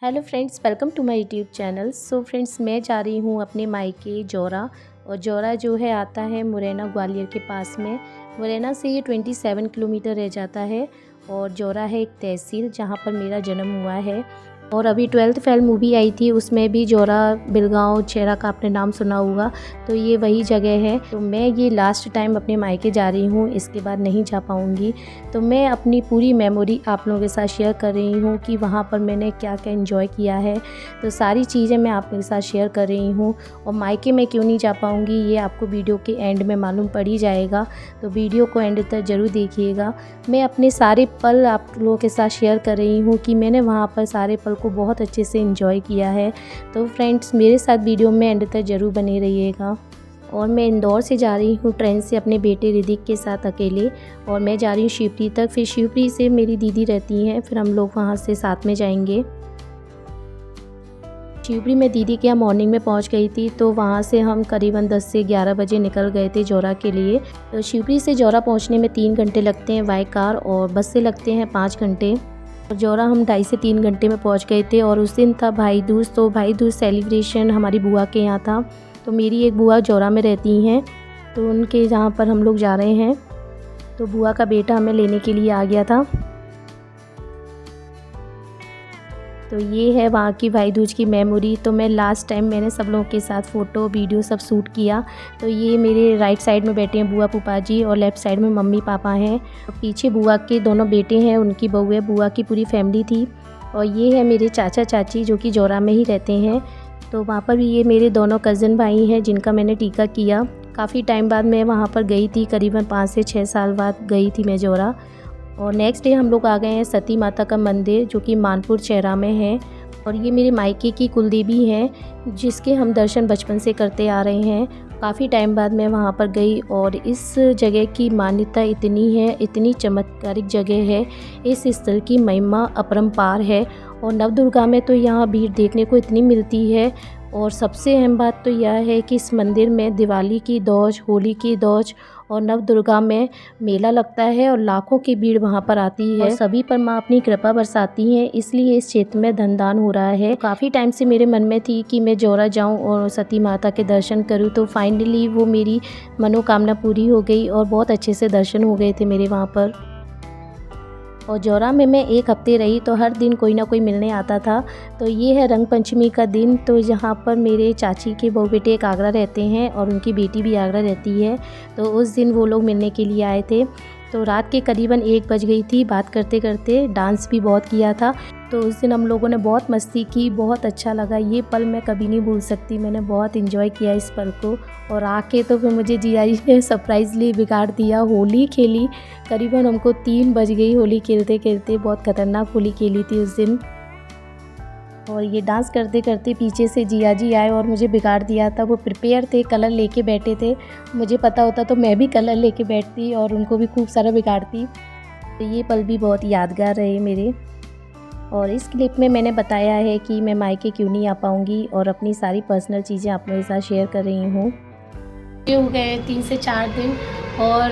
Hello friends, welcome to my YouTube channel. So friends, मैं जा रही हूँ अपने मायके जौरा। और जौरा जो है आता है मुरैना ग्वालियर के पास में। मुरैना से ये 27 किलोमीटर रह जाता है। और जौरा है एक तहसील जहाँ पर मेरा जन्म हुआ है। और अभी 12th फेल मूवी आई थी, उसमें भी जौरा बिलगांव चेहरा का आपने नाम सुना होगा, तो ये वही जगह है। तो मैं ये लास्ट टाइम अपने मायके जा रही हूँ, इसके बाद नहीं जा पाऊँगी। तो मैं अपनी पूरी मेमोरी आप लोगों के साथ शेयर कर रही हूँ कि वहाँ पर मैंने क्या क्या एंजॉय किया है। तो सारी चीज़ें मैं आप लोगों के साथ शेयर कर रही हूँ। और मायके में क्यों नहीं जा पाऊँगी ये आपको वीडियो के एंड में मालूम पड़ ही जाएगा, तो वीडियो को एंड तक ज़रूर देखिएगा। मैं अपने सारे पल आप लोगों के साथ शेयर कर रही हूँ कि मैंने वहाँ पर सारे पल को बहुत अच्छे से एंजॉय किया है। तो फ्रेंड्स, मेरे साथ वीडियो में एंड तक ज़रूर बने रहिएगा। और मैं इंदौर से जा रही हूँ ट्रेन से अपने बेटे रिदिक के साथ अकेले। और मैं जा रही हूँ शिवपुरी तक, फिर शिवपुरी से मेरी दीदी रहती हैं, फिर हम लोग वहाँ से साथ में जाएंगे। शिवपुरी में दीदी के यहाँ मॉर्निंग में पहुँच गई थी, तो वहाँ से हम करीबन 10 से 11 बजे निकल गए थे जौरा के लिए। तो शिवपुरी से जौरा पहुँचने में 3 घंटे लगते हैं बाय कार, और बस से लगते हैं 5 घंटे। और जौरा हम 2.5 से 3 घंटे में पहुँच गए थे। और उस दिन था भाई दूज, तो भाई दूज सेलिब्रेशन हमारी बुआ के यहाँ था। तो मेरी एक बुआ जौरा में रहती हैं, तो उनके जहाँ पर हम लोग जा रहे हैं। तो बुआ का बेटा हमें लेने के लिए आ गया था। तो ये है वहाँ की भाई दूज की मेमोरी। तो मैं लास्ट टाइम मैंने सब लोगों के साथ फ़ोटो वीडियो सब शूट किया। तो ये मेरे राइट साइड में बैठे हैं बुआ फूफा जी, और लेफ़्ट साइड में मम्मी पापा हैं। और पीछे बुआ के दोनों बेटे हैं, उनकी बहू है, बुआ की पूरी फैमिली थी। और ये है मेरे चाचा चाची जो कि जौरा में ही रहते हैं। तो वहाँ पर भी ये मेरे दोनों कज़न भाई हैं जिनका मैंने टीका किया। काफ़ी टाइम बाद मैं वहाँ पर गई थी, करीबन 5 से 6 साल बाद गई थी मैं जौरा। और नेक्स्ट डे हम लोग आ गए हैं सती माता का मंदिर जो कि मानपुर चेहरा में है। और ये मेरे मायके की कुलदेवी हैं जिसके हम दर्शन बचपन से करते आ रहे हैं। काफ़ी टाइम बाद मैं वहाँ पर गई, और इस जगह की मान्यता इतनी है, इतनी चमत्कारिक जगह है। इस स्थल की महिमा अपरंपार है। और नवदुर्गा में तो यहाँ भीड़ देखने को इतनी मिलती है। और सबसे अहम बात तो यह है कि इस मंदिर में दिवाली की दौज, होली की दौज और नवदुर्गा में मेला लगता है, और लाखों की भीड़ वहाँ पर आती है। और सभी पर माँ अपनी कृपा बरसाती हैं, इसलिए इस क्षेत्र में धनदान हो रहा है। काफ़ी टाइम से मेरे मन में थी कि मैं जौरा जाऊँ और सती माता के दर्शन करूँ, तो फाइनली वो मेरी मनोकामना पूरी हो गई, और बहुत अच्छे से दर्शन हो गए थे मेरे वहाँ पर। और जौरा में मैं 1 हफ्ते रही, तो हर दिन कोई ना कोई मिलने आता था। तो ये है रंग पंचमी का दिन, तो यहाँ पर मेरे चाची के बहू बेटे एक आगरा रहते हैं, और उनकी बेटी भी आगरा रहती है। तो उस दिन वो लोग मिलने के लिए आए थे। तो रात के करीबन 1 बज गई थी, बात करते करते डांस भी बहुत किया था। तो उस दिन हम लोगों ने बहुत मस्ती की, बहुत अच्छा लगा। ये पल मैं कभी नहीं भूल सकती, मैंने बहुत एंजॉय किया इस पल को। और आके तो फिर मुझे जीजा जी ने सरप्राइजली बिगाड़ दिया, होली खेली। करीबन हमको 3 बज गई होली खेलते खेलते, बहुत ख़तरनाक होली खेली थी उस दिन। और ये डांस करते करते पीछे से जिया जी आए और मुझे बिगाड़ दिया था। वो प्रिपेयर थे, कलर लेके बैठे थे। मुझे पता होता तो मैं भी कलर लेके बैठती और उनको भी खूब सारा बिगाड़ती। तो ये पल भी बहुत यादगार रहे मेरे। और इस क्लिप में मैंने बताया है कि मैं मायके क्यों नहीं आ पाऊँगी, और अपनी सारी पर्सनल चीज़ें आप मेरे साथ शेयर कर रही हूँ। हो गए 3 से 4 दिन, और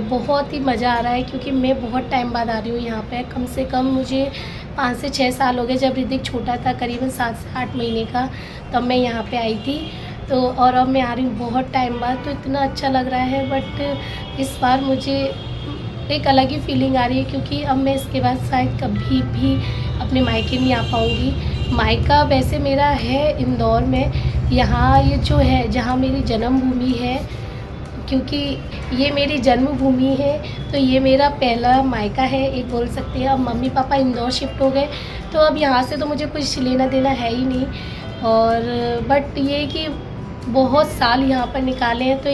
बहुत ही मज़ा आ रहा है क्योंकि मैं बहुत टाइम बाद आ रही हूँ यहाँ पे। कम से कम मुझे 5 से 6 साल हो गए। जब रिदिक छोटा था, करीबन 7 से 8 महीने का, तब मैं यहाँ पे आई थी। तो और अब मैं आ रही हूँ बहुत टाइम बाद, तो इतना अच्छा लग रहा है। बट इस बार मुझे एक अलग ही फीलिंग आ रही है, क्योंकि अब मैं इसके बाद शायद कभी भी अपने मायके नहीं आ पाऊँगी। मायका वैसे मेरा है इंदौर में, यहाँ ये जो है जहाँ मेरी जन्मभूमि है, क्योंकि ये मेरी जन्मभूमि है, तो ये मेरा पहला मायका है, एक बोल सकते हैं। अब मम्मी पापा इंदौर शिफ्ट हो गए, तो अब यहाँ से तो मुझे कुछ लेना देना है ही नहीं। और बट ये कि बहुत साल यहाँ पर निकाले हैं, तो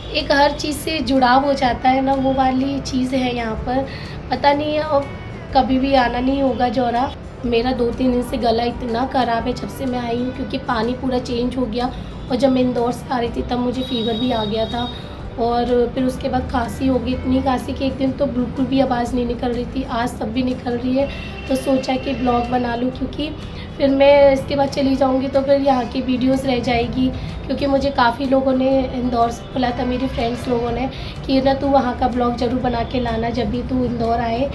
एक हर चीज़ से जुड़ाव हो जाता है ना, वो वाली चीज़ है यहाँ पर। पता नहीं है अब कभी भी आना नहीं होगा जौरा। मेरा 2-3 दिन से गला इतना ख़राब है जब से मैं आई हूँ, क्योंकि पानी पूरा चेंज हो गया। और जब मैं इंदौर से आ रही थी तब मुझे फ़ीवर भी आ गया था, और फिर उसके बाद खांसी हो गई, इतनी खांसी कि एक दिन तो बिल्कुल भी आवाज़ नहीं निकल रही थी। आज तब भी निकल रही है, तो सोचा कि ब्लॉग बना लूँ, क्योंकि फिर मैं इसके बाद चली जाऊँगी तो फिर यहाँ की वीडियोस रह जाएगी। क्योंकि मुझे काफ़ी लोगों ने इंदौर से बोला था, मेरी फ्रेंड्स लोगों ने, कि ना तू वहाँ का ब्लॉग ज़रूर बना के लाना जब भी तू इंदौर आए।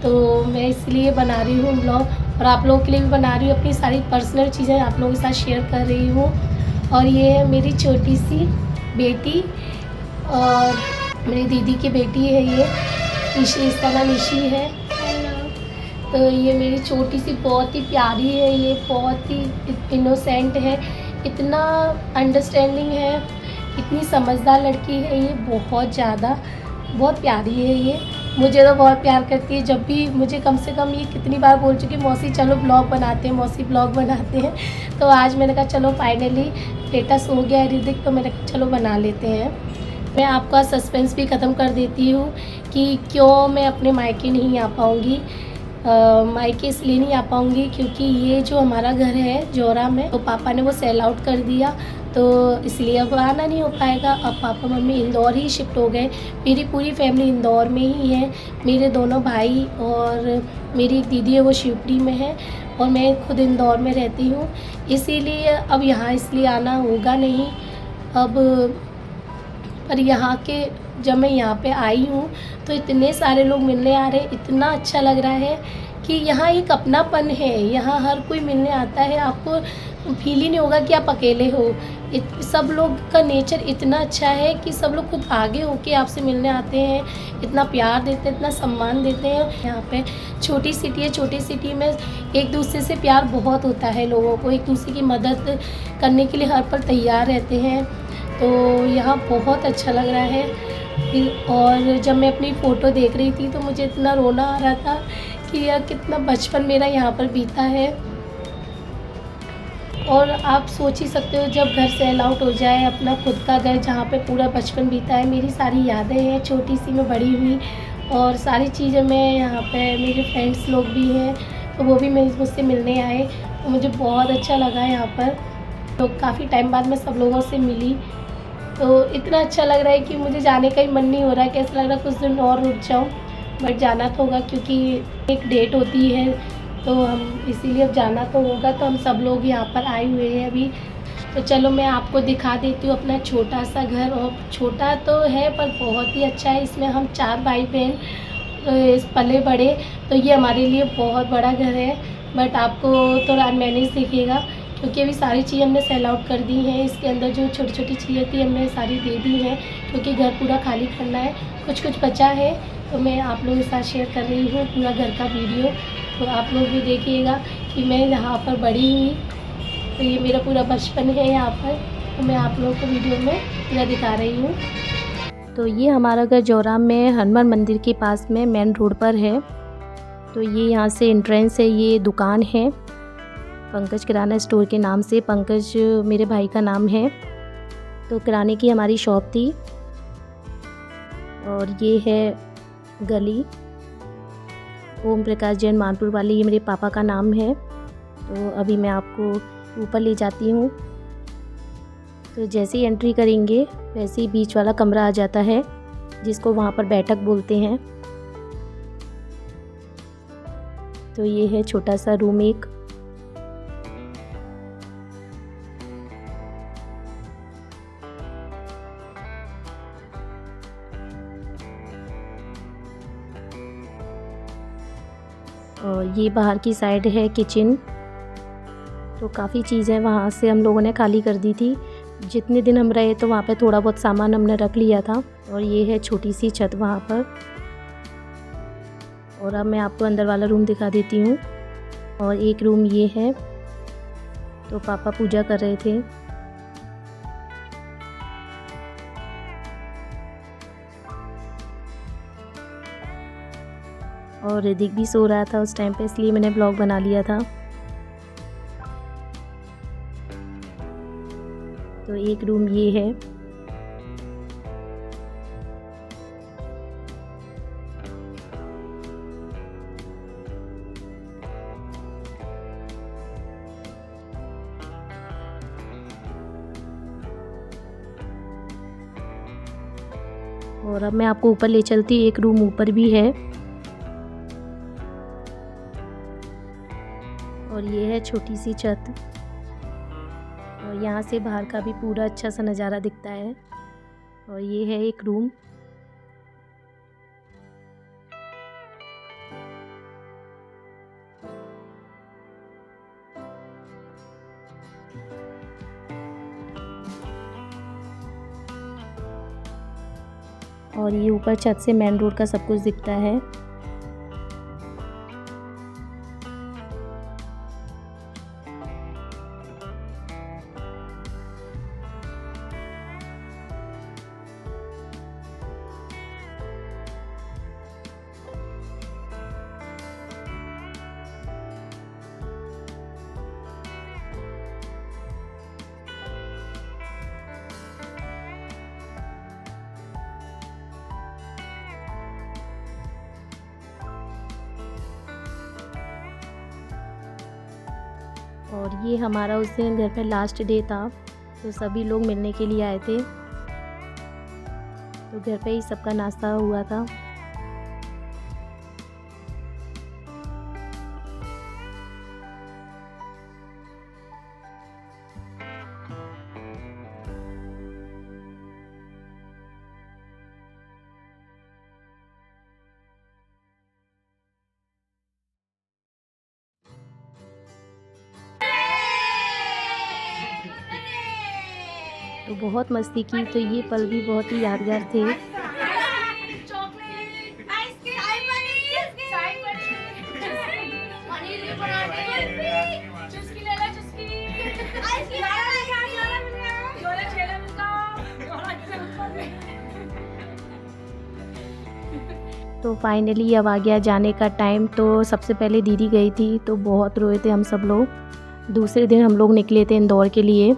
तो मैं इसलिए बना रही हूँ ब्लॉग। और आप लोगों के लिए भी बना रही हूँ। अपनी सारी पर्सनल चीज़ें आप लोगों के साथ शेयर कर रही हूँ। और ये है मेरी छोटी सी बेटी और मेरी दीदी की बेटी है ये ईशी, इसका नाम ईशी है। तो ये मेरी छोटी सी बहुत ही प्यारी है, ये बहुत ही इनोसेंट है, इतना अंडरस्टैंडिंग है, इतनी समझदार लड़की है ये, बहुत ज़्यादा, बहुत प्यारी है ये। मुझे तो बहुत प्यार करती है। जब भी मुझे कम से कम ये कितनी बार बोल चुकी मौसी चलो ब्लॉग बनाते हैं, मौसी ब्लॉग बनाते हैं। तो आज मैंने कहा चलो फाइनली बेटा सो गया है ऋतिक, तो मैंने कहा चलो बना लेते हैं। मैं आपका सस्पेंस भी ख़त्म कर देती हूँ कि क्यों मैं अपने मायके नहीं आ पाऊँगी। मायके इसलिए नहीं आ पाऊँगी क्योंकि ये जो हमारा घर है जौरा में, तो पापा ने वो सेल आउट कर दिया, तो इसलिए अब आना नहीं हो पाएगा। अब पापा मम्मी इंदौर ही शिफ्ट हो गए। मेरी पूरी फैमिली इंदौर में ही है। मेरे दोनों भाई और मेरी एक दीदी है वो शिवपुरी में है और मैं खुद इंदौर में रहती हूँ। इसीलिए अब यहाँ इसलिए आना होगा नहीं अब। पर यहाँ के जब मैं यहाँ पे आई हूँ तो इतने सारे लोग मिलने आ रहे हैं, इतना अच्छा लग रहा है कि यहाँ एक अपनापन है। यहाँ हर कोई मिलने आता है, आपको फील ही नहीं होगा कि आप अकेले हो। सब लोग का नेचर इतना अच्छा है कि सब लोग खुद आगे होके आपसे मिलने आते हैं, इतना प्यार देते हैं, इतना सम्मान देते हैं। यहाँ पे छोटी सिटी है, छोटी सिटी में एक दूसरे से प्यार बहुत होता है, लोगों को एक दूसरे की मदद करने के लिए हर पल तैयार रहते हैं। तो यहाँ बहुत अच्छा लग रहा है। और जब मैं अपनी फ़ोटो देख रही थी तो मुझे इतना रोना आ रहा था कि यार कितना बचपन मेरा यहाँ पर बीता है। और आप सोच ही सकते हो जब घर सेल आउट हो जाए, अपना खुद का घर जहाँ पे पूरा बचपन बीता है, मेरी सारी यादें हैं, छोटी सी मैं बड़ी हुई और सारी चीज़ें मैं यहाँ पे, मेरे फ्रेंड्स लोग भी हैं तो वो भी मुझसे मिलने आए, तो मुझे बहुत अच्छा लगा यहाँ पर। तो काफ़ी टाइम बाद मैं सब लोगों से मिली, तो इतना अच्छा लग रहा है कि मुझे जाने का ही मन नहीं हो रहा है। कैसा लग रहा है कुछ दिन और रुक जाऊँ, बट जाना तो होगा क्योंकि एक डेट होती है, तो हम इसीलिए अब जाना तो होगा। तो हम सब लोग यहाँ पर आए हुए हैं अभी। तो चलो मैं आपको दिखा देती हूँ अपना छोटा सा घर। और छोटा तो है पर बहुत ही अच्छा है। इसमें हम 4 भाई बहन पले बड़े, तो ये हमारे लिए बहुत बड़ा घर है। बट आपको थोड़ा अनमैनेज दिखेगा क्योंकि अभी सारी चीज़ें हमने सेल आउट कर दी हैं। इसके अंदर जो छोटी छोटी चीज़ें थी हमने सारी दे दी हैं क्योंकि घर पूरा खाली करना है। कुछ कुछ बचा है तो मैं आप लोगों के साथ शेयर कर रही हूँ पूरा घर का वीडियो। तो आप लोग भी देखिएगा कि मैं यहाँ पर बड़ी हुई, तो ये मेरा पूरा बचपन है यहाँ पर, तो मैं आप लोगों को वीडियो में पूरा दिखा रही हूँ। तो ये हमारा घर जौरा में हनुमान मंदिर के पास में मेन रोड पर है। तो ये यहाँ से एंट्रेंस है, ये दुकान है पंकज किराना स्टोर के नाम से। पंकज मेरे भाई का नाम है। तो किराने की हमारी शॉप थी। और ये है गली ओम प्रकाश जैन मानपुर वाली, ये मेरे पापा का नाम है। तो अभी मैं आपको ऊपर ले जाती हूँ। तो जैसे ही एंट्री करेंगे वैसे ही बीच वाला कमरा आ जाता है जिसको वहाँ पर बैठक बोलते हैं। तो ये है छोटा सा रूम एक। और ये बाहर की साइड है किचन। तो काफ़ी चीज़ें वहाँ से हम लोगों ने खाली कर दी थी। जितने दिन हम रहे तो वहाँ पे थोड़ा बहुत सामान हमने रख लिया था। और ये है छोटी सी छत वहाँ पर। और अब मैं आपको अंदर वाला रूम दिखा देती हूँ। और एक रूम ये है। तो पापा पूजा कर रहे थे। और ऋतिक भी सो रहा था उस टाइम पे, इसलिए मैंने ब्लॉग बना लिया था। तो एक रूम ये है। और अब मैं आपको ऊपर ले चलती, एक रूम ऊपर भी है। और ये है छोटी सी छत। और यहाँ से बाहर का भी पूरा अच्छा सा नज़ारा दिखता है। और ये है एक रूम। और ये ऊपर छत से मेन रोड का सब कुछ दिखता है। और ये हमारा उस दिन घर पे लास्ट डे था, तो सभी लोग मिलने के लिए आए थे, तो घर पे ही सबका नाश्ता हुआ था। तो बहुत मस्ती की, तो ये पल भी बहुत ही यादगार थे। तो फाइनली अब आ गया जाने का टाइम। तो सबसे पहले दीदी गई थी, तो बहुत रोए थे हम सब लोग। दूसरे दिन हम लोग निकले थे इंदौर के लिए,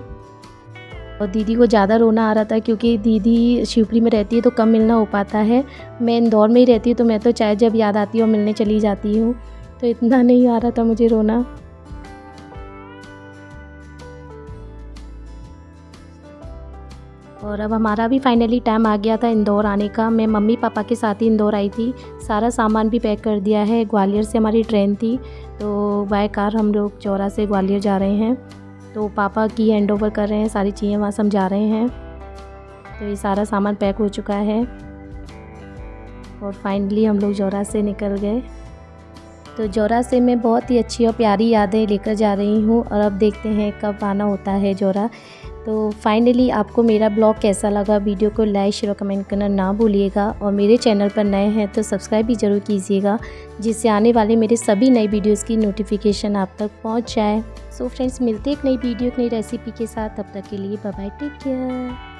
और दीदी को ज़्यादा रोना आ रहा था क्योंकि दीदी शिवपुरी में रहती है तो कम मिलना हो पाता है। मैं इंदौर में ही रहती हूँ, तो मैं तो चाहे जब याद आती है और मिलने चली जाती हूँ, तो इतना नहीं आ रहा था मुझे रोना। और अब हमारा भी फाइनली टाइम आ गया था इंदौर आने का। मैं मम्मी पापा के साथ ही इंदौर आई थी। सारा सामान भी पैक कर दिया है। ग्वालियर से हमारी ट्रेन थी, तो बाय कार हम लोग चौरा से ग्वालियर जा रहे हैं। तो पापा की हैंड ओवर कर रहे हैं, सारी चीज़ें वहाँ समझा रहे हैं। तो ये सारा सामान पैक हो चुका है और फाइनली हम लोग जौरा से निकल गए। तो जौरा से मैं बहुत ही अच्छी और प्यारी यादें लेकर जा रही हूँ, और अब देखते हैं कब आना होता है जौरा। तो फाइनली आपको मेरा ब्लॉग कैसा लगा, वीडियो को लाइक शेयर और कमेंट करना ना भूलिएगा, और मेरे चैनल पर नए हैं तो सब्सक्राइब भी ज़रूर कीजिएगा, जिससे आने वाले मेरे सभी नई वीडियोस की नोटिफिकेशन आप तक पहुंच जाए। सो फ्रेंड्स, मिलते एक नई वीडियो एक नई रेसिपी के साथ। तब तक के लिए बाय बाय, टेक केयर।